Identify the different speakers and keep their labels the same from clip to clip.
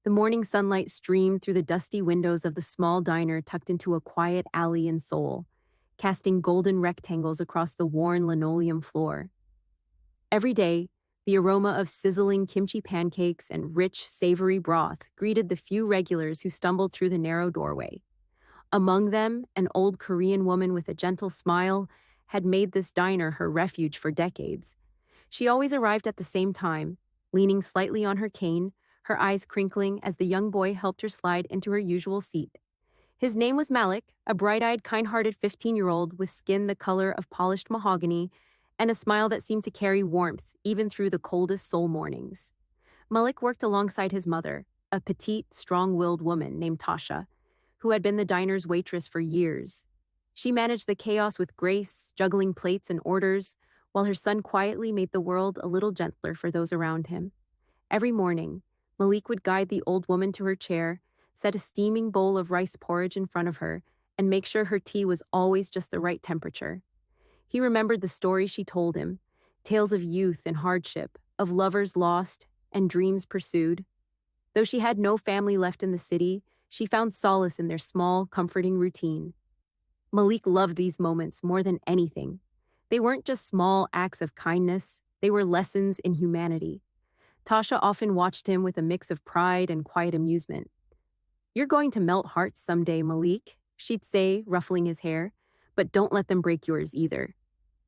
Speaker 1: The morning sunlight streamed through the dusty windows of the small diner tucked into a quiet alley in Seoul, casting golden rectangles across the worn linoleum floor. Every day, the aroma of sizzling kimchi pancakes and rich, savory broth greeted the few regulars who stumbled through the narrow doorway. Among them, an old Korean woman with a gentle smile had made this diner her refuge for decades. She always arrived at the same time, leaning slightly on her cane, her eyes crinkling as the young boy helped her slide into her usual seat. His name was Malik, a bright-eyed, kind-hearted 15-year-old with skin the color of polished mahogany and a smile that seemed to carry warmth even through the coldest Seoul mornings. Malik worked alongside his mother, a petite, strong-willed woman named Tasha, who had been the diner's waitress for years. She managed the chaos with grace, juggling plates and orders, while her son quietly made the world a little gentler for those around him. Every morning, Malik would guide the old woman to her chair, set a steaming bowl of rice porridge in front of her, and make sure her tea was always just the right temperature. He remembered the stories she told him, tales of youth and hardship, of lovers lost and dreams pursued. Though she had no family left in the city, she found solace in their small, comforting routine. Malik loved these moments more than anything. They weren't just small acts of kindness, they were lessons in humanity. Tasha often watched him with a mix of pride and quiet amusement. "You're going to melt hearts someday, Malik," she'd say, ruffling his hair, "but don't let them break yours either."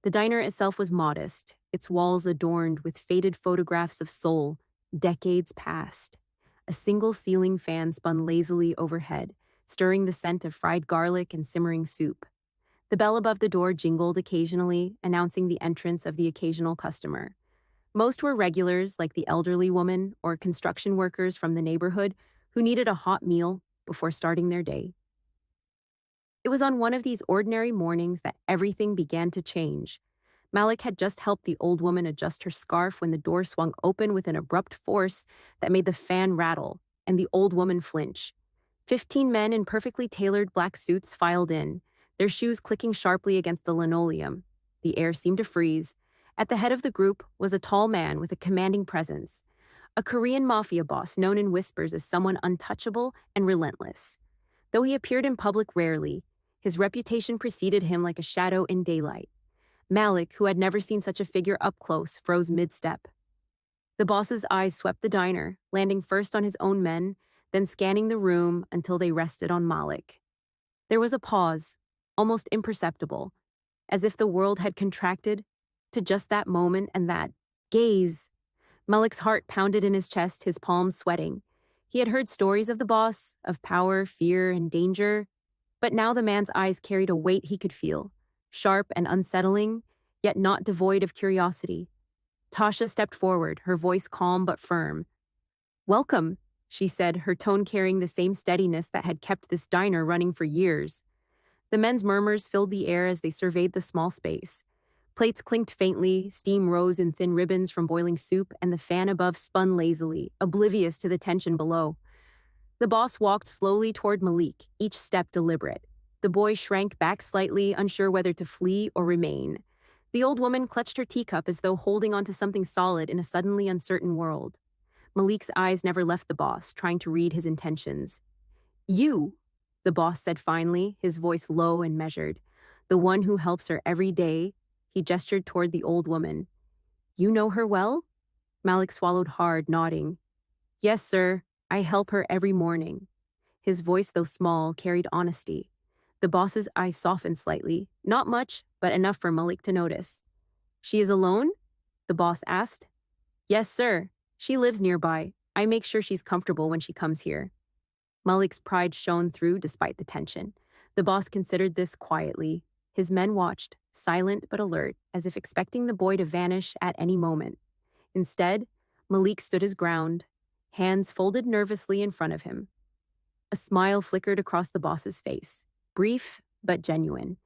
Speaker 1: The diner itself was modest, its walls adorned with faded photographs of Seoul, decades past. A single ceiling fan spun lazily overhead, stirring the scent of fried garlic and simmering soup. The bell above the door jingled occasionally, announcing the entrance of the occasional customer. Most were regulars like the elderly woman or construction workers from the neighborhood who needed a hot meal before starting their day. It was on one of these ordinary mornings that everything began to change. Malik had just helped the old woman adjust her scarf when the door swung open with an abrupt force that made the fan rattle and the old woman flinch. 15 men in perfectly tailored black suits filed in, their shoes clicking sharply against the linoleum. The air seemed to freeze. At the head of the group was a tall man with a commanding presence, a Korean Mafia boss known in whispers as someone untouchable and relentless. Though he appeared in public rarely, his reputation preceded him like a shadow in daylight. Malik, who had never seen such a figure up close, froze mid-step. The boss's eyes swept the diner, landing first on his own men, then scanning the room until they rested on Malik. There was a pause, almost imperceptible, as if the world had contracted to just that moment and that gaze. Malik's heart pounded in his chest, his palms sweating. He had heard stories of the boss, of power, fear, and danger, but now the man's eyes carried a weight he could feel, sharp and unsettling, yet not devoid of curiosity. Tasha stepped forward, her voice calm but firm. "Welcome," she said, her tone carrying the same steadiness that had kept this diner running for years. The men's murmurs filled the air as they surveyed the small space. Plates clinked faintly, steam rose in thin ribbons from boiling soup, and the fan above spun lazily, oblivious to the tension below. The boss walked slowly toward Malik, each step deliberate. The boy shrank back slightly, unsure whether to flee or remain. The old woman clutched her teacup as though holding onto something solid in a suddenly uncertain world. Malik's eyes never left the boss, trying to read his intentions. "You," the boss said finally, his voice low and measured. "The one who helps her every day." He gestured toward the old woman. "You know her well?" Malik swallowed hard, nodding. "Yes, sir. I help her every morning." His voice, though small, carried honesty. The boss's eyes softened slightly, not much, but enough for Malik to notice. "She is alone?" the boss asked. "Yes, sir. She lives nearby. I make sure she's comfortable when she comes here." Malik's pride shone through despite the tension. The boss considered this quietly. His men watched, silent but alert, as if expecting the boy to vanish at any moment. Instead, Malik stood his ground, hands folded nervously in front of him. A smile flickered across the boss's face, brief but genuine.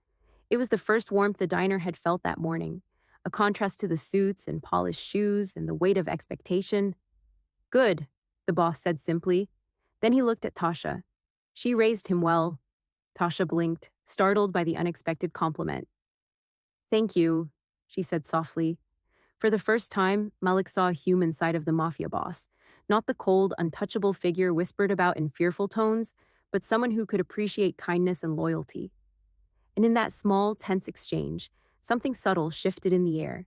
Speaker 1: It was the first warmth the diner had felt that morning, a contrast to the suits and polished shoes and the weight of expectation. "Good," the boss said simply. Then he looked at Tasha. She raised him well. Tasha blinked, startled by the unexpected compliment. "Thank you," she said softly. For the first time, Malik saw a human side of the Mafia boss, Not the cold, untouchable figure whispered about in fearful tones, but someone who could appreciate kindness and loyalty. And in that small, tense exchange, something subtle shifted in the air,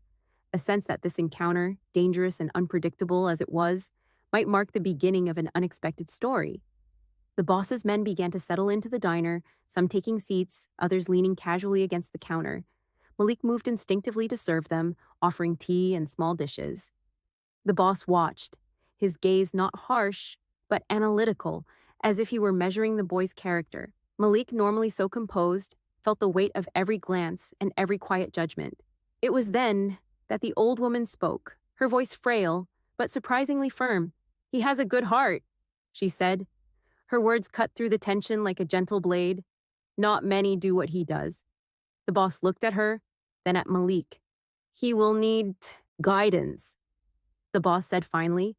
Speaker 1: a sense that this encounter, dangerous and unpredictable as it was, might mark the beginning of an unexpected story. The boss's men began to settle into the diner, some taking seats, others leaning casually against the counter. Malik moved instinctively to serve them, offering tea and small dishes. The boss watched, his gaze not harsh, but analytical, as if he were measuring the boy's character. Malik, normally so composed, felt the weight of every glance and every quiet judgment. It was then that the old woman spoke, her voice frail, but surprisingly firm. "He has a good heart," she said. Her words cut through the tension like a gentle blade. "Not many do what he does." The boss looked at her, then at Malik. "He will need guidance," the boss said finally.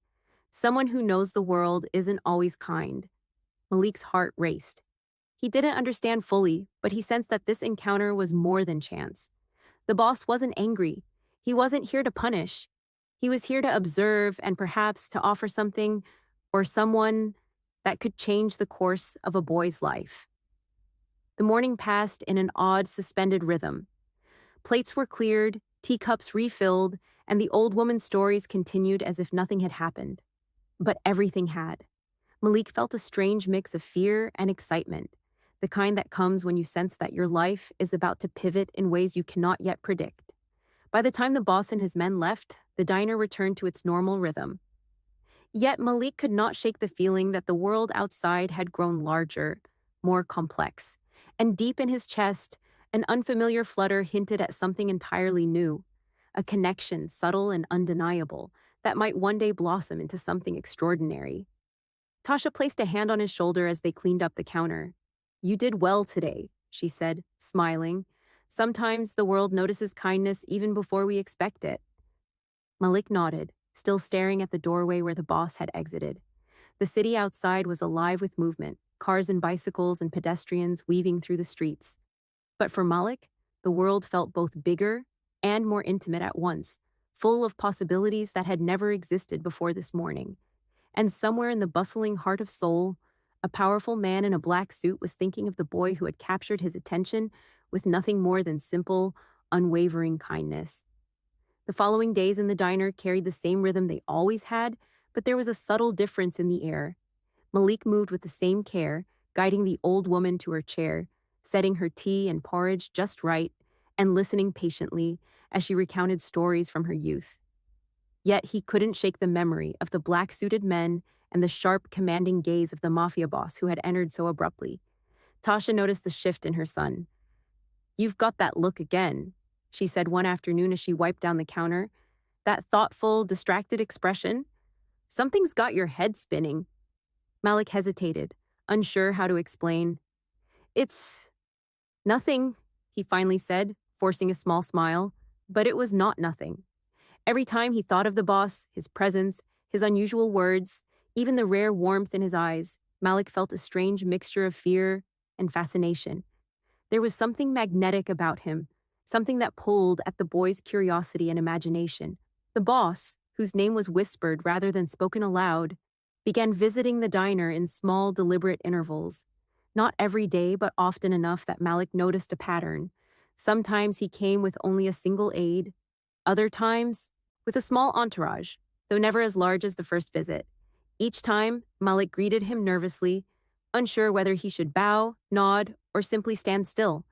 Speaker 1: "Someone who knows the world isn't always kind." Malik's heart raced. He didn't understand fully, but he sensed that this encounter was more than chance. The boss wasn't angry. He wasn't here to punish. He was here to observe and perhaps to offer something or someone that could change the course of a boy's life. The morning passed in an odd, suspended rhythm. Plates were cleared, teacups refilled, and the old woman's stories continued as if nothing had happened. But everything had. Malik felt a strange mix of fear and excitement, the kind that comes when you sense that your life is about to pivot in ways you cannot yet predict. By the time the boss and his men left, the diner returned to its normal rhythm. Yet Malik could not shake the feeling that the world outside had grown larger, more complex, and deep in his chest, an unfamiliar flutter hinted at something entirely new, a connection subtle and undeniable that might one day blossom into something extraordinary. Tasha placed a hand on his shoulder as they cleaned up the counter. "You did well today," she said, smiling. "Sometimes the world notices kindness even before we expect it." Malik nodded, still staring at the doorway where the boss had exited. The city outside was alive with movement, cars and bicycles and pedestrians weaving through the streets. But for Malik, the world felt both bigger and more intimate at once, full of possibilities that had never existed before this morning. And somewhere in the bustling heart of Seoul, a powerful man in a black suit was thinking of the boy who had captured his attention with nothing more than simple, unwavering kindness. The following days in the diner carried the same rhythm they always had, but there was a subtle difference in the air. Malik moved with the same care, guiding the old woman to her chair, setting her tea and porridge just right, and listening patiently as she recounted stories from her youth. Yet he couldn't shake the memory of the black-suited men and the sharp, commanding gaze of the Mafia boss who had entered so abruptly. Tasha noticed the shift in her son. "You've got that look again," she said one afternoon as she wiped down the counter. "That thoughtful, distracted expression. Something's got your head spinning." Malik hesitated, unsure how to explain. "It's nothing," he finally said, forcing a small smile. But it was not nothing. Every time he thought of the boss, his presence, his unusual words, even the rare warmth in his eyes, Malik felt a strange mixture of fear and fascination. There was something magnetic about him, something that pulled at the boy's curiosity and imagination. The boss, whose name was whispered rather than spoken aloud, began visiting the diner in small, deliberate intervals. Not every day, but often enough that Malik noticed a pattern. Sometimes he came with only a single aide, other times with a small entourage, though never as large as the first visit. Each time, Malik greeted him nervously, unsure whether he should bow, nod, or simply stand still.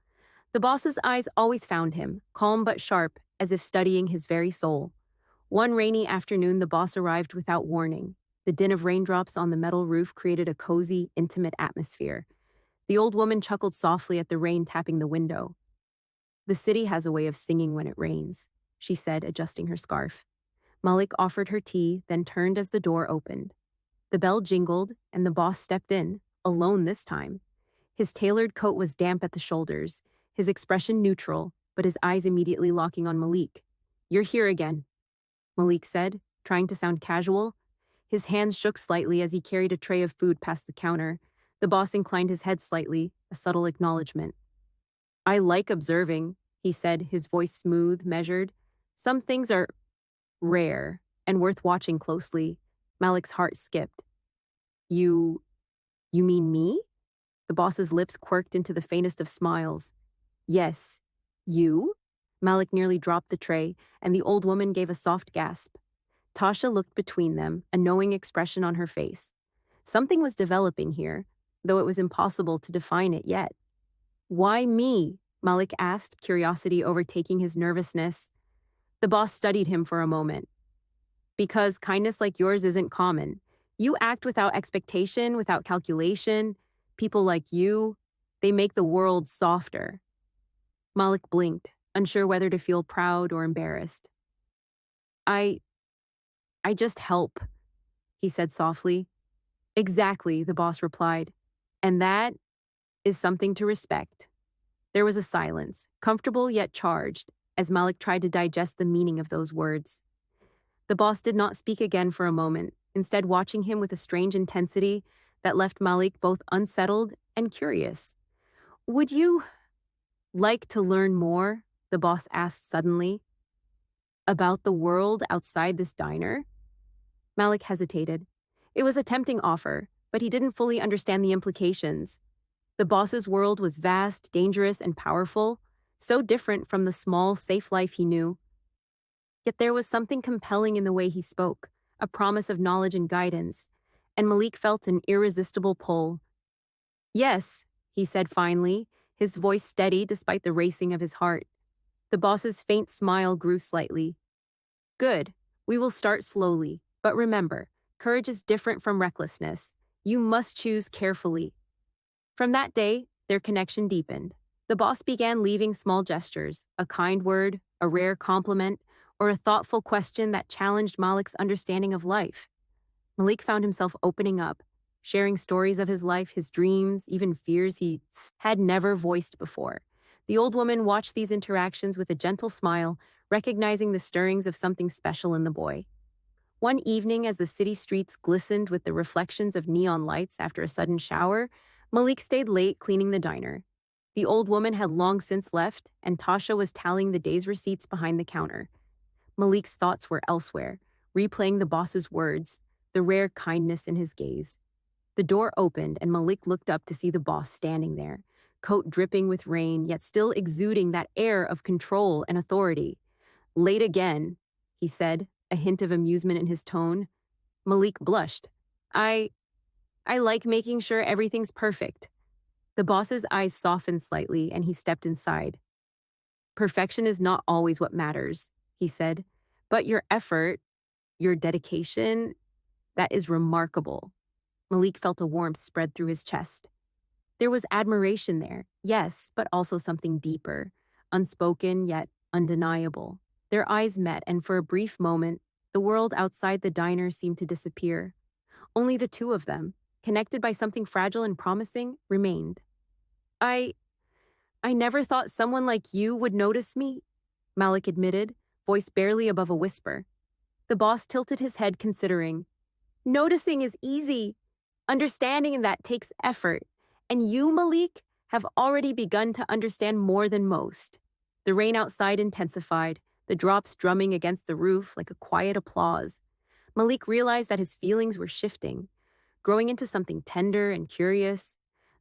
Speaker 1: The boss's eyes always found him, calm but sharp, as if studying his very soul. One rainy afternoon, the boss arrived without warning. The din of raindrops on the metal roof created a cozy, intimate atmosphere. The old woman chuckled softly at the rain tapping the window. "The city has a way of singing when it rains," she said, adjusting her scarf. Malik offered her tea, then turned as the door opened. The bell jingled, and the boss stepped in, alone this time. His tailored coat was damp at the shoulders, his expression neutral, but his eyes immediately locking on Malik. "You're here again," Malik said, trying to sound casual. His hands shook slightly as he carried a tray of food past the counter. The boss inclined his head slightly, a subtle acknowledgement. "I like observing," he said, his voice smooth, measured. "Some things are rare and worth watching closely. Malik's heart skipped. You, you mean me? The boss's lips quirked into the faintest of smiles. Yes, you? Malik nearly dropped the tray, and the old woman gave a soft gasp. Tasha looked between them, a knowing expression on her face. Something was developing here, though it was impossible to define it yet. Why me? Malik asked, curiosity overtaking his nervousness. The boss studied him for a moment. Because kindness like yours isn't common. You act without expectation, without calculation. People like you, they make the world softer. Malik blinked, unsure whether to feel proud or embarrassed. I just help, he said softly. Exactly, the boss replied. And that is something to respect. There was a silence, comfortable yet charged, as Malik tried to digest the meaning of those words. The boss did not speak again for a moment, instead watching him with a strange intensity that left Malik both unsettled and curious. Would you like to learn more? The boss asked suddenly. About the world outside this diner? Malik hesitated. It was a tempting offer, but he didn't fully understand the implications. The boss's world was vast, dangerous, and powerful, so different from the small, safe life he knew. Yet there was something compelling in the way he spoke, a promise of knowledge and guidance, and Malik felt an irresistible pull. Yes, he said finally, his voice steady despite the racing of his heart. The boss's faint smile grew slightly. Good, we will start slowly, but remember, courage is different from recklessness. You must choose carefully. From that day, their connection deepened. The boss began leaving small gestures, a kind word, a rare compliment, or a thoughtful question that challenged Malik's understanding of life. Malik found himself opening up, sharing stories of his life, his dreams, even fears he had never voiced before. The old woman watched these interactions with a gentle smile, recognizing the stirrings of something special in the boy. One evening, as the city streets glistened with the reflections of neon lights after a sudden shower, Malik stayed late cleaning the diner. The old woman had long since left, and Tasha was tallying the day's receipts behind the counter. Malik's thoughts were elsewhere, replaying the boss's words, the rare kindness in his gaze. The door opened, and Malik looked up to see the boss standing there, coat dripping with rain, yet still exuding that air of control and authority. Late again, he said, a hint of amusement in his tone. Malik blushed. I like making sure everything's perfect. The boss's eyes softened slightly, and he stepped inside. Perfection is not always what matters, he said, but your effort, your dedication, that is remarkable. Malik felt a warmth spread through his chest. There was admiration there, yes, but also something deeper, unspoken yet undeniable. Their eyes met, and for a brief moment, the world outside the diner seemed to disappear. Only the two of them, connected by something fragile and promising, remained. I never thought someone like you would notice me, Malik admitted, voice barely above a whisper. The boss tilted his head, considering. Noticing is easy. Understanding that takes effort. And you, Malik, have already begun to understand more than most. The rain outside intensified, the drops drumming against the roof like a quiet applause. Malik realized that his feelings were shifting, growing into something tender and curious.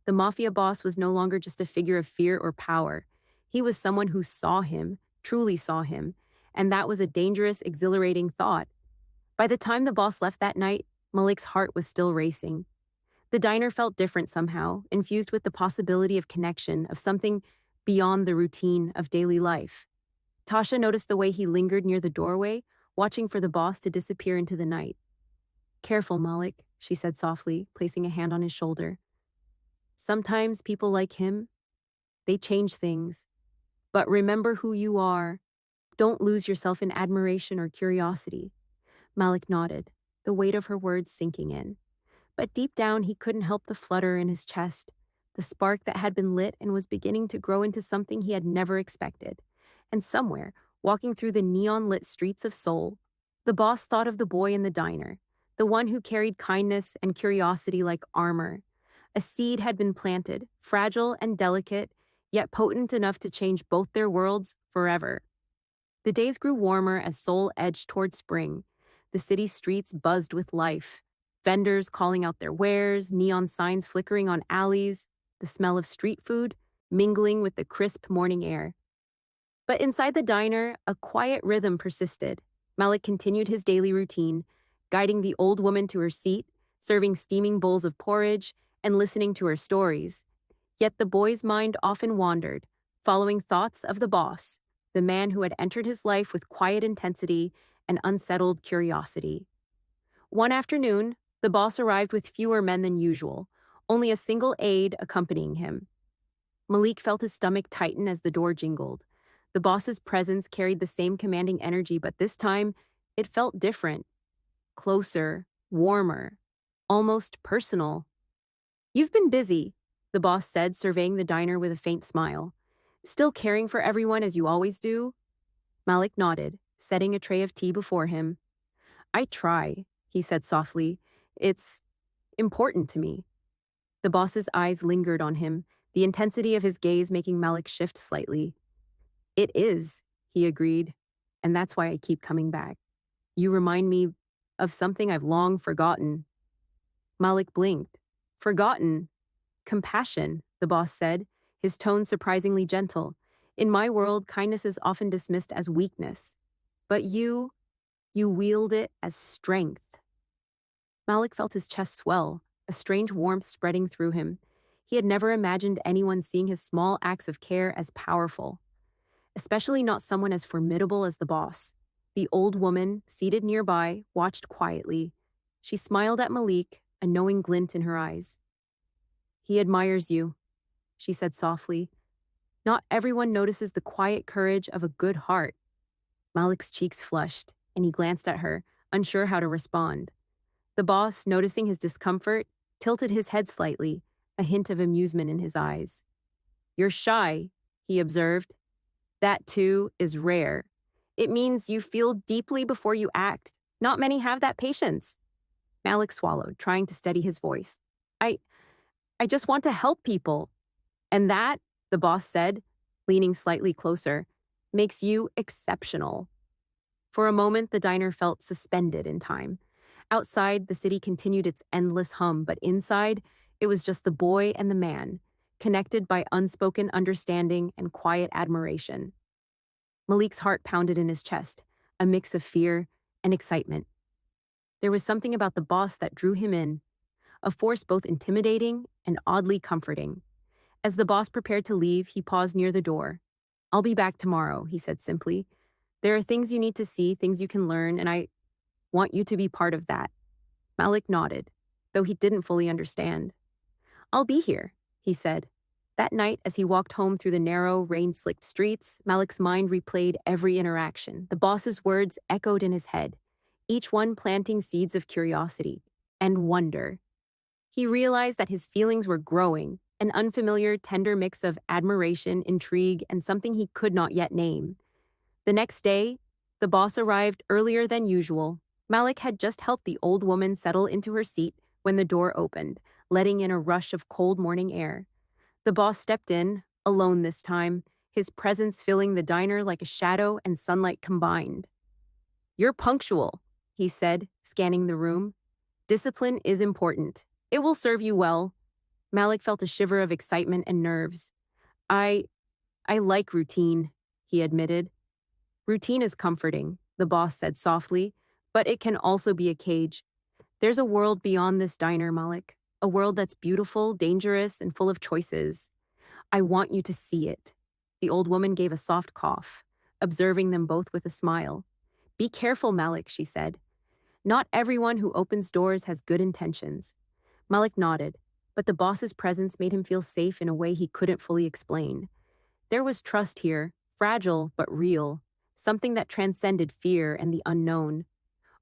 Speaker 1: The Mafia boss was no longer just a figure of fear or power. He was someone who saw him, truly saw him, and that was a dangerous, exhilarating thought. By the time the boss left that night, Malik's heart was still racing. The diner felt different somehow, infused with the possibility of connection, of something beyond the routine of daily life. Tasha noticed the way he lingered near the doorway, watching for the boss to disappear into the night. Careful, Malik, she said softly, placing a hand on his shoulder. Sometimes people like him, they change things. But remember who you are. Don't lose yourself in admiration or curiosity. Malik nodded, the weight of her words sinking in. But deep down, he couldn't help the flutter in his chest, the spark that had been lit and was beginning to grow into something he had never expected. And somewhere, walking through the neon-lit streets of Seoul, the boss thought of the boy in the diner, the one who carried kindness and curiosity like armor. A seed had been planted, fragile and delicate, yet potent enough to change both their worlds forever. The days grew warmer as Seoul edged toward spring. The city streets buzzed with life. Vendors calling out their wares, neon signs flickering on alleys, the smell of street food mingling with the crisp morning air. But inside the diner, a quiet rhythm persisted. Malik continued his daily routine, guiding the old woman to her seat, serving steaming bowls of porridge, and listening to her stories. Yet the boy's mind often wandered, following thoughts of the boss, the man who had entered his life with quiet intensity and unsettled curiosity. One afternoon, the boss arrived with fewer men than usual, only a single aide accompanying him. Malik felt his stomach tighten as the door jingled. The boss's presence carried the same commanding energy, but this time, it felt different. Closer, warmer, almost personal. "You've been busy," the boss said, surveying the diner with a faint smile. "Still caring for everyone as you always do?" Malik nodded, setting a tray of tea before him. "I try," he said softly. "It's important to me." The boss's eyes lingered on him, the intensity of his gaze making Malik shift slightly. "It is," he agreed, "and that's why I keep coming back. You remind me of something I've long forgotten." Malik blinked. "Forgotten? Compassion," the boss said, his tone surprisingly gentle. "In my world, kindness is often dismissed as weakness. But you wield it as strength." Malik felt his chest swell, a strange warmth spreading through him. He had never imagined anyone seeing his small acts of care as powerful, especially not someone as formidable as the boss. The old woman, seated nearby, watched quietly. She smiled at Malik, a knowing glint in her eyes. "He admires you," she said softly. "Not everyone notices the quiet courage of a good heart." Malik's cheeks flushed, and he glanced at her, unsure how to respond. The boss, noticing his discomfort, tilted his head slightly, a hint of amusement in his eyes. "You're shy," he observed. "That, too, is rare. It means you feel deeply before you act. Not many have that patience." Malik swallowed, trying to steady his voice. I just want to help people." "And that," the boss said, leaning slightly closer, "makes you exceptional." For a moment, the diner felt suspended in time. Outside, the city continued its endless hum, but inside, it was just the boy and the man, connected by unspoken understanding and quiet admiration. Malik's heart pounded in his chest, a mix of fear and excitement. There was something about the boss that drew him in, a force both intimidating and oddly comforting. As the boss prepared to leave, he paused near the door. "I'll be back tomorrow," he said simply. "There are things you need to see, things you can learn, and I want you to be part of that." Malik nodded, though he didn't fully understand. "I'll be here," he said. That night, as he walked home through the narrow, rain-slicked streets, Malik's mind replayed every interaction. The boss's words echoed in his head, each one planting seeds of curiosity and wonder. He realized that his feelings were growing, an unfamiliar, tender mix of admiration, intrigue, and something he could not yet name. The next day, the boss arrived earlier than usual. Malik had just helped the old woman settle into her seat when the door opened, letting in a rush of cold morning air. The boss stepped in, alone this time, his presence filling the diner like a shadow and sunlight combined. "You're punctual," he said, scanning the room. "Discipline is important. It will serve you well." Malik felt a shiver of excitement and nerves. I like routine," he admitted. "Routine is comforting," the boss said softly, "but it can also be a cage. There's a world beyond this diner, Malik. A world that's beautiful, dangerous, and full of choices. I want you to see it." The old woman gave a soft cough, observing them both with a smile. "Be careful, Malik," she said. "Not everyone who opens doors has good intentions." Malik nodded, but the boss's presence made him feel safe in a way he couldn't fully explain. There was trust here, fragile but real, something that transcended fear and the unknown.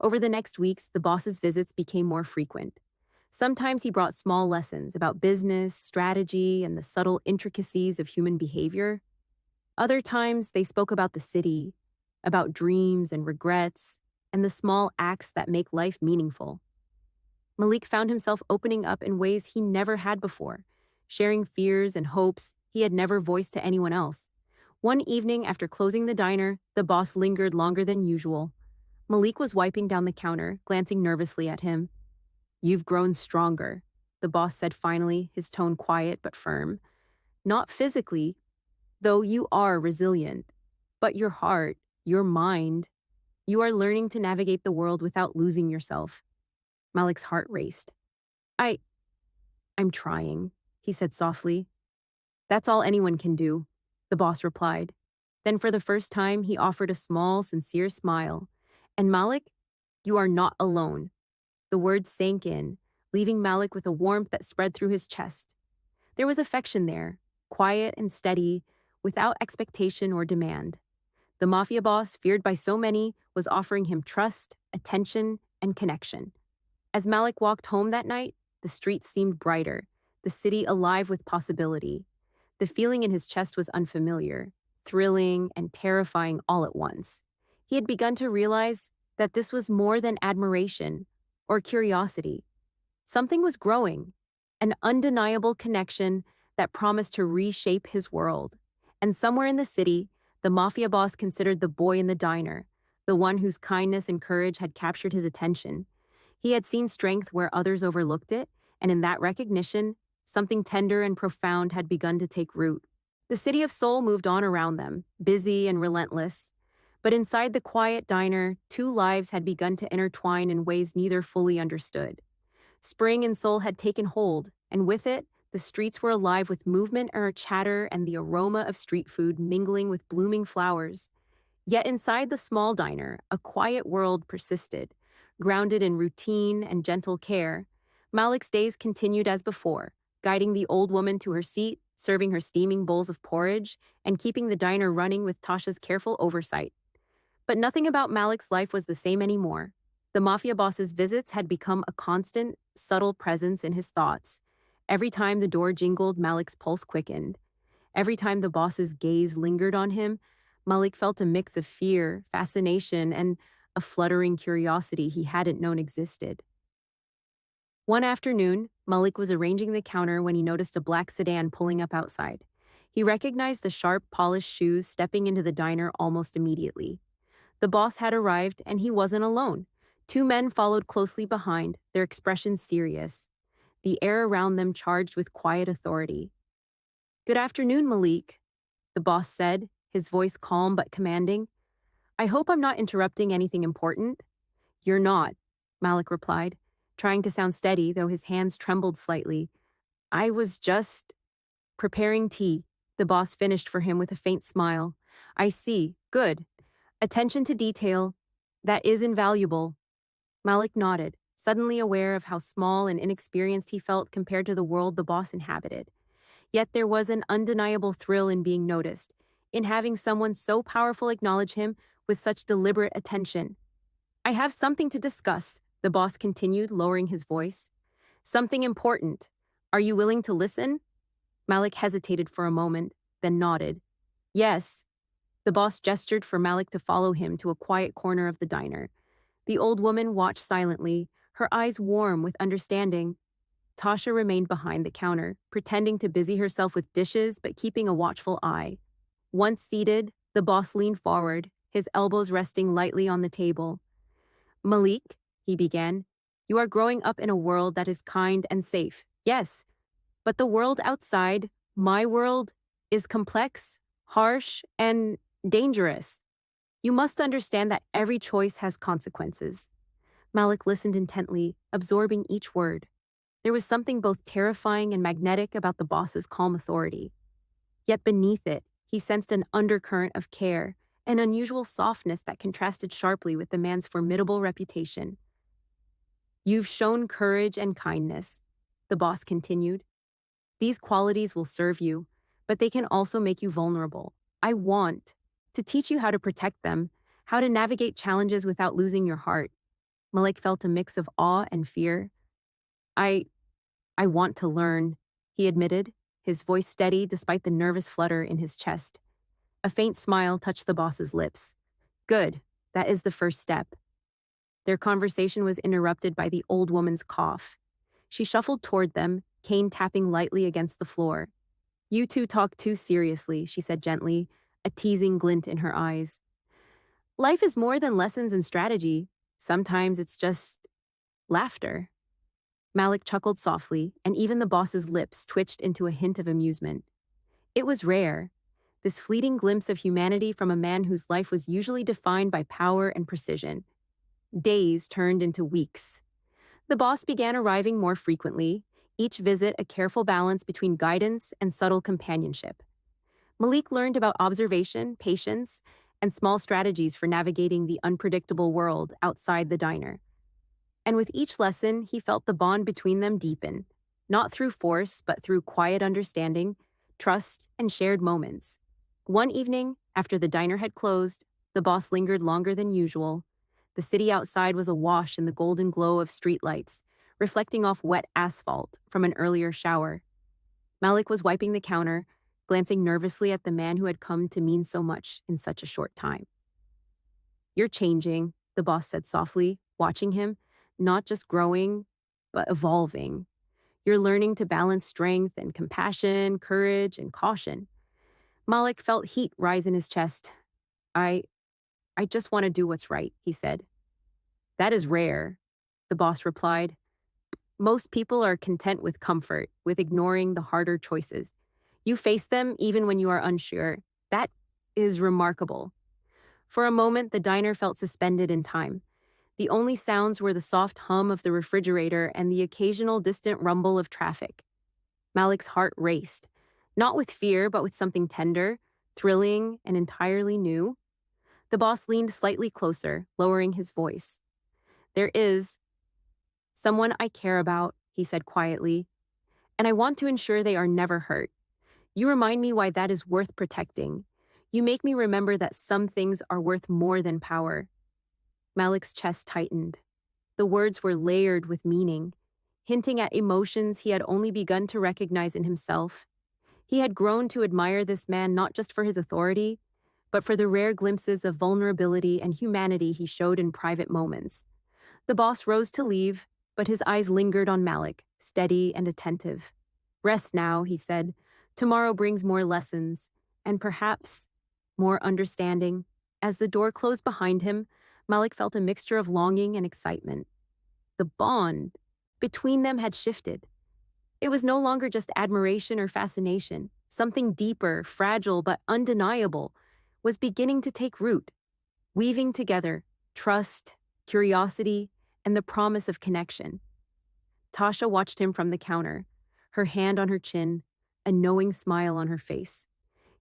Speaker 1: Over the next weeks, the boss's visits became more frequent. Sometimes he brought small lessons about business, strategy, and the subtle intricacies of human behavior. Other times, they spoke about the city, about dreams and regrets, and the small acts that make life meaningful. Malik found himself opening up in ways he never had before, sharing fears and hopes he had never voiced to anyone else. One evening after closing the diner, the boss lingered longer than usual. Malik was wiping down the counter, glancing nervously at him. "You've grown stronger," the boss said finally, his tone quiet but firm. "Not physically, though you are resilient, but your heart, your mind, you are learning to navigate the world without losing yourself." Malik's heart raced. I, I'm trying, he said softly. "That's all anyone can do," the boss replied. Then for the first time, he offered a small, sincere smile. "And Malik, you are not alone." The words sank in, leaving Malik with a warmth that spread through his chest. There was affection there, quiet and steady, without expectation or demand. The Mafia boss, feared by so many, was offering him trust, attention, and connection. As Malik walked home that night, the streets seemed brighter, the city alive with possibility. The feeling in his chest was unfamiliar, thrilling and terrifying all at once. He had begun to realize that this was more than admiration or curiosity. Something was growing, an undeniable connection that promised to reshape his world. And somewhere in the city, the Mafia boss considered the boy in the diner, the one whose kindness and courage had captured his attention. He had seen strength where others overlooked it, and in that recognition, something tender and profound had begun to take root. The city of Seoul moved on around them, busy and relentless. But inside the quiet diner, two lives had begun to intertwine in ways neither fully understood. Spring in Seoul had taken hold, and with it, the streets were alive with movement or chatter and the aroma of street food mingling with blooming flowers. Yet inside the small diner, a quiet world persisted, grounded in routine and gentle care. Malik's days continued as before, guiding the old woman to her seat, serving her steaming bowls of porridge, and keeping the diner running with Tasha's careful oversight. But nothing about Malik's life was the same anymore. The Mafia boss's visits had become a constant, subtle presence in his thoughts. Every time the door jingled, Malik's pulse quickened. Every time the boss's gaze lingered on him, Malik felt a mix of fear, fascination, and a fluttering curiosity he hadn't known existed. One afternoon, Malik was arranging the counter when he noticed a black sedan pulling up outside. He recognized the sharp, polished shoes stepping into the diner almost immediately. The boss had arrived, and he wasn't alone. Two men followed closely behind, their expressions serious, the air around them charged with quiet authority. "Good afternoon, Malik," the boss said, his voice calm but commanding. "I hope I'm not interrupting anything important." "You're not," Malik replied, trying to sound steady, though his hands trembled slightly. "I was just preparing tea," the boss finished for him with a faint smile. "I see. Good. Attention to detail. That is invaluable." Malik nodded, suddenly aware of how small and inexperienced he felt compared to the world the boss inhabited. Yet there was an undeniable thrill in being noticed, in having someone so powerful acknowledge him with such deliberate attention. "I have something to discuss," the boss continued, lowering his voice. "Something important. Are you willing to listen?" Malik hesitated for a moment, then nodded. "Yes." The boss gestured for Malik to follow him to a quiet corner of the diner. The old woman watched silently, her eyes warm with understanding. Tasha remained behind the counter, pretending to busy herself with dishes but keeping a watchful eye. Once seated, the boss leaned forward, his elbows resting lightly on the table. "Malik," he began, "you are growing up in a world that is kind and safe, yes, but the world outside, my world, is complex, harsh, and dangerous. You must understand that every choice has consequences." Malik listened intently, absorbing each word. There was something both terrifying and magnetic about the boss's calm authority. Yet beneath it, he sensed an undercurrent of care, an unusual softness that contrasted sharply with the man's formidable reputation. "You've shown courage and kindness," the boss continued. "These qualities will serve you, but they can also make you vulnerable. I want to teach you how to protect them, how to navigate challenges without losing your heart." Malik felt a mix of awe and fear. I want to learn," he admitted, his voice steady despite the nervous flutter in his chest. A faint smile touched the boss's lips. "Good, that is the first step." Their conversation was interrupted by the old woman's cough. She shuffled toward them, cane tapping lightly against the floor. "You two talk too seriously," she said gently, a teasing glint in her eyes. Life is more than lessons and strategy. Sometimes it's just laughter. Malik chuckled softly, and even the boss's lips twitched into a hint of amusement. It was rare, this fleeting glimpse of humanity from a man whose life was usually defined by power and precision. Days turned into weeks. The boss began arriving more frequently, each visit a careful balance between guidance and subtle companionship. Malik learned about observation, patience, and small strategies for navigating the unpredictable world outside the diner. And with each lesson, he felt the bond between them deepen, not through force, but through quiet understanding, trust, and shared moments. One evening, after the diner had closed, the boss lingered longer than usual. The city outside was awash in the golden glow of streetlights, reflecting off wet asphalt from an earlier shower. Malik was wiping the counter, glancing nervously at the man who had come to mean so much in such a short time. "You're changing," the boss said softly, watching him, "not just growing, but evolving. You're learning to balance strength and compassion, courage and caution." Malik felt heat rise in his chest. I just want to do what's right," he said. "That is rare," the boss replied. "Most people are content with comfort, with ignoring the harder choices. You face them even when you are unsure. That is remarkable." For a moment, the diner felt suspended in time. The only sounds were the soft hum of the refrigerator and the occasional distant rumble of traffic. Malik's heart raced, not with fear, but with something tender, thrilling, and entirely new. The boss leaned slightly closer, lowering his voice. "There is someone I care about," he said quietly, "and I want to ensure they are never hurt. You remind me why that is worth protecting. You make me remember that some things are worth more than power." Malik's chest tightened. The words were layered with meaning, hinting at emotions he had only begun to recognize in himself. He had grown to admire this man not just for his authority, but for the rare glimpses of vulnerability and humanity he showed in private moments. The boss rose to leave, but his eyes lingered on Malik, steady and attentive. "Rest now," he said. "Tomorrow brings more lessons, and perhaps more understanding." As the door closed behind him, Malik felt a mixture of longing and excitement. The bond between them had shifted. It was no longer just admiration or fascination. Something deeper, fragile, but undeniable was beginning to take root, weaving together trust, curiosity, and the promise of connection. Tasha watched him from the counter, her hand on her chin, a knowing smile on her face.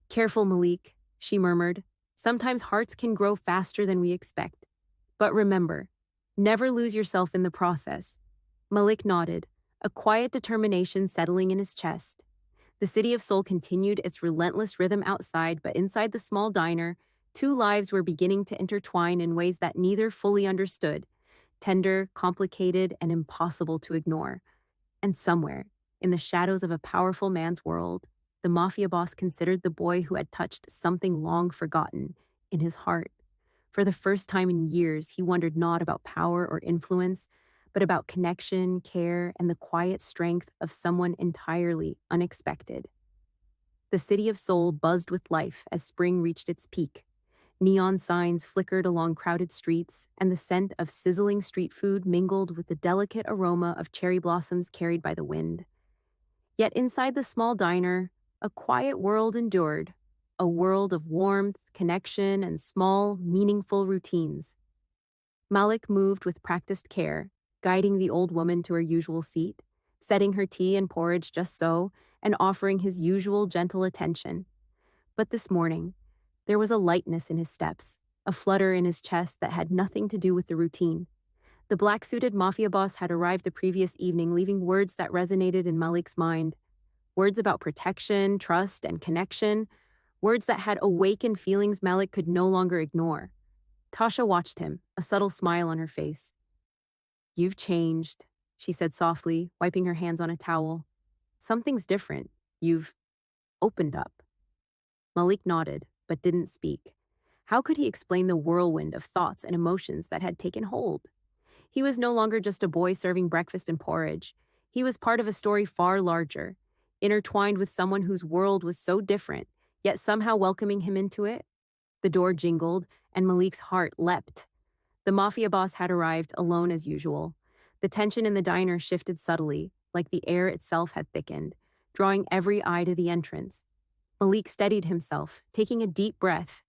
Speaker 1: "Careful, Malik," she murmured. "Sometimes hearts can grow faster than we expect. But remember, never lose yourself in the process." Malik nodded, a quiet determination settling in his chest. The City of Soul continued its relentless rhythm outside, but inside the small diner, two lives were beginning to intertwine in ways that neither fully understood, tender, complicated, and impossible to ignore. And somewhere, in the shadows of a powerful man's world, the Mafia boss considered the boy who had touched something long forgotten in his heart. For the first time in years, he wondered not about power or influence, but about connection, care, and the quiet strength of someone entirely unexpected. The City of Soul buzzed with life as spring reached its peak. Neon signs flickered along crowded streets, and the scent of sizzling street food mingled with the delicate aroma of cherry blossoms carried by the wind. Yet inside the small diner, a quiet world endured, a world of warmth, connection, and small, meaningful routines. Malik moved with practiced care, guiding the old woman to her usual seat, setting her tea and porridge just so, and offering his usual gentle attention. But this morning, there was a lightness in his steps, a flutter in his chest that had nothing to do with the routine. The black-suited Mafia boss had arrived the previous evening, leaving words that resonated in Malik's mind. Words about protection, trust, and connection. Words that had awakened feelings Malik could no longer ignore. Tasha watched him, a subtle smile on her face. "You've changed," she said softly, wiping her hands on a towel. "Something's different. You've opened up." Malik nodded, but didn't speak. How could he explain the whirlwind of thoughts and emotions that had taken hold? He was no longer just a boy serving breakfast and porridge. He was part of a story far larger, intertwined with someone whose world was so different, yet somehow welcoming him into it. The door jingled, and Malik's heart leapt. The Mafia boss had arrived, alone as usual. The tension in the diner shifted subtly, like the air itself had thickened, drawing every eye to the entrance. Malik steadied himself, taking a deep breath.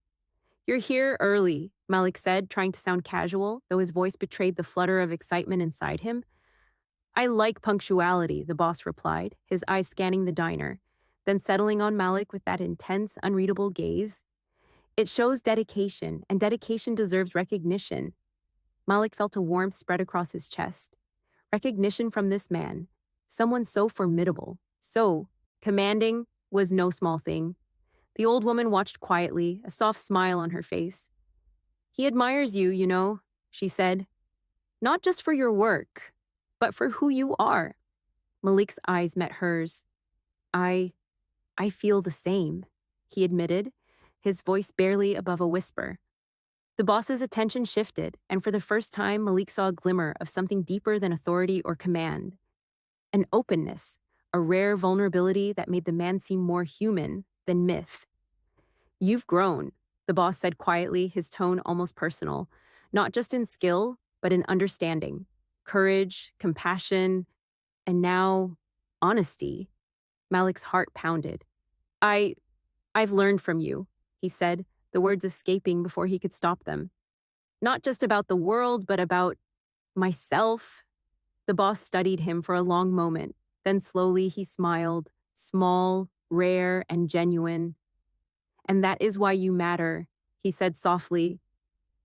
Speaker 1: "You're here early," Malik said, trying to sound casual, though his voice betrayed the flutter of excitement inside him. "I like punctuality," the boss replied, his eyes scanning the diner, then settling on Malik with that intense, unreadable gaze. "It shows dedication, and dedication deserves recognition." Malik felt a warmth spread across his chest. Recognition from this man, someone so formidable, so commanding, was no small thing. The old woman watched quietly, a soft smile on her face. "He admires you, you know," she said. "Not just for your work, but for who you are." Malik's eyes met hers. I feel the same," he admitted, his voice barely above a whisper. The boss's attention shifted, and for the first time Malik saw a glimmer of something deeper than authority or command. An openness, a rare vulnerability that made the man seem more human than myth. "You've grown," the boss said quietly, his tone almost personal, not just in skill, but in understanding, courage, compassion, and now honesty. Malik's heart pounded. I've learned from you," he said, the words escaping before he could stop them. "Not just about the world, but about myself." The boss studied him for a long moment, then slowly he smiled, small, rare, and genuine. "And that is why you matter," he said softly.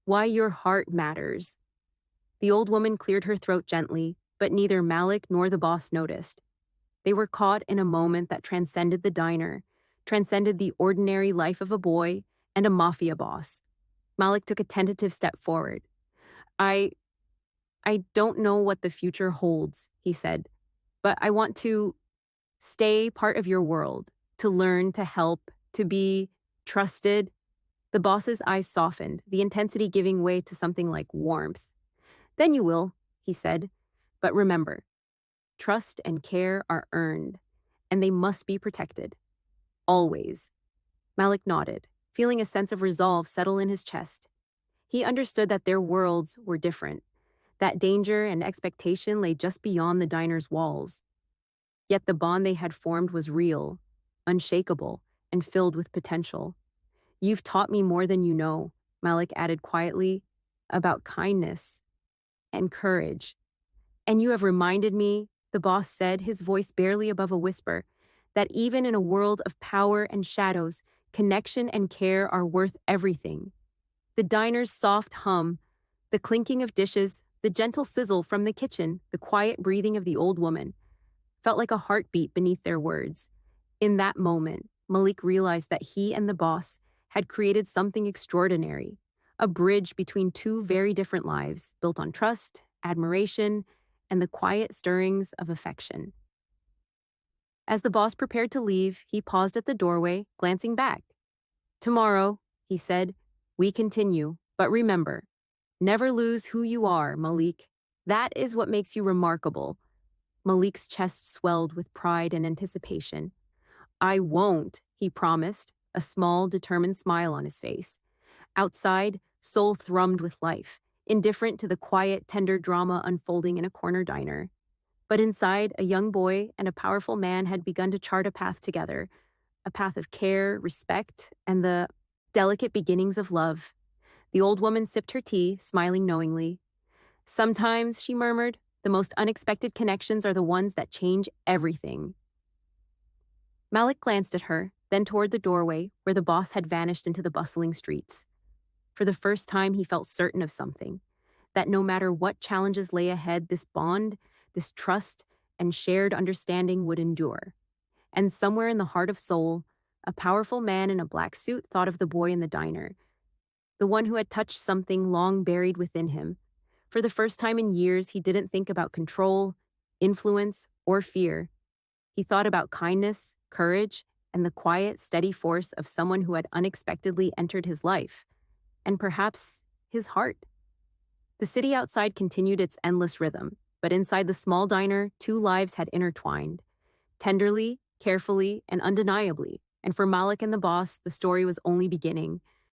Speaker 1: "Why your heart matters." The old woman cleared her throat gently, but neither Malik nor the boss noticed. They were caught in a moment that transcended the diner, transcended the ordinary life of a boy and a mafia boss. Malik took a tentative step forward. I don't know what the future holds," he said, "but I want to stay part of your world, to learn, to help, to be trusted." The boss's eyes softened, the intensity giving way to something like warmth. "Then you will," he said, "but remember, trust and care are earned, and they must be protected. Always." Malik nodded, feeling a sense of resolve settle in his chest. He understood that their worlds were different, that danger and expectation lay just beyond the diner's walls. Yet the bond they had formed was real, unshakable, and filled with potential. "You've taught me more than you know," Malik added quietly, "about kindness and courage. And you have reminded me," the boss said, his voice barely above a whisper, "that even in a world of power and shadows, connection and care are worth everything." The diner's soft hum, the clinking of dishes, the gentle sizzle from the kitchen, the quiet breathing of the old woman, felt like a heartbeat beneath their words. In that moment, Malik realized that he and the boss had created something extraordinary, a bridge between two very different lives, built on trust, admiration, and the quiet stirrings of affection. As the boss prepared to leave, he paused at the doorway, glancing back. "Tomorrow," he said, "we continue, but remember, never lose who you are, Malik. That is what makes you remarkable." Malik's chest swelled with pride and anticipation. "I won't," he promised, a small, determined smile on his face. Outside, Soul thrummed with life, indifferent to the quiet, tender drama unfolding in a corner diner. But inside, a young boy and a powerful man had begun to chart a path together, a path of care, respect, and the delicate beginnings of love. The old woman sipped her tea, smiling knowingly. "Sometimes," she murmured, "the most unexpected connections are the ones that change everything." Malik glanced at her, then toward the doorway, where the boss had vanished into the bustling streets. For the first time, he felt certain of something, that no matter what challenges lay ahead, this bond, this trust, and shared understanding would endure. And somewhere in the heart of Seoul, a powerful man in a black suit thought of the boy in the diner, the one who had touched something long buried within him. For the first time in years, he didn't think about control, influence, or fear. He thought about kindness, courage, and the quiet, steady force of someone who had unexpectedly entered his life, and perhaps his heart. The city outside continued its endless rhythm, but inside the small diner, two lives had intertwined. Tenderly, carefully, and undeniably. And for Malik and the boss, the story was only beginning.